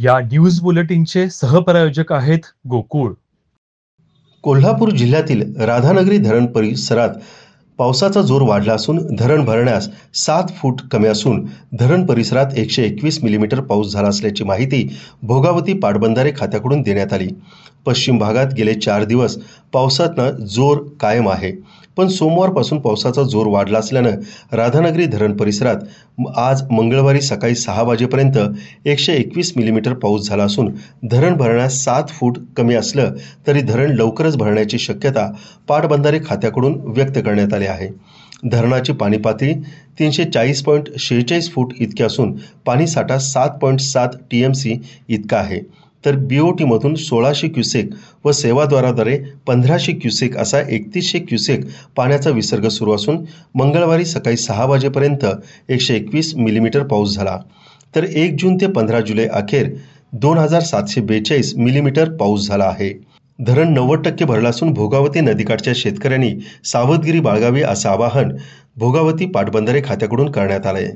या न्यूज बुलेटिनचे सहप्रायोजक आहेत गोकुळ। कोल्हापूर जिल्ह्यातील राधानगरी धरण परिसरात पावसाचा जोर वाढला असून धरण भरण्यास 7 फूट कमी असून धरण परिसरात 121 मिलीमीटर पाऊस झाला असल्याची माहिती भोगावती पाटबंधारे खात्याकडून देण्यात आली। पश्चिम भागात गेले 4 दिवस पावसाचा जोर कायम आहे, पण सोमवारपासून पावसाचा जोर वाढला असल्यानं राधानगरी धरण परिसरात आज मंगळवारी सकाळी 6 वाजेपर्यंत 121 मिलीमीटर पाऊस झाला असून धरण भरण्यास 7 फूट कमी असलं तरी धरण लवकरच भरण्याची शक्यता पाटबंधारे खात्याकडून व्यक्त करण्यात आली आहे। धरणाची पाणी पातळी 340.46 फूट इतकी असून पाणी साठा 7.7 TMC इतका आहे, तर BOT मधून 1600 क्युसेक व सेवाद्वाराद्वारे 1500 क्युसेक असा 3100 क्युसेक पाण्याचा विसर्ग सुरू असून मंगळवारी सकाळी 6 वाजेपर्यंत 121 मिलीमीटर पाऊस झाला, तर 1 जून ते 15 जुलै अखेर 2742 मिलीमीटर पाऊस झाला आहे। धरण 90% भरलं असून भोगावती नदीकाठच्या शेतकऱ्यांनी सावधगिरी बाळगावी असं आवाहन भोगावती पाटबंधारे खात्याकडून करण्यात आलंय।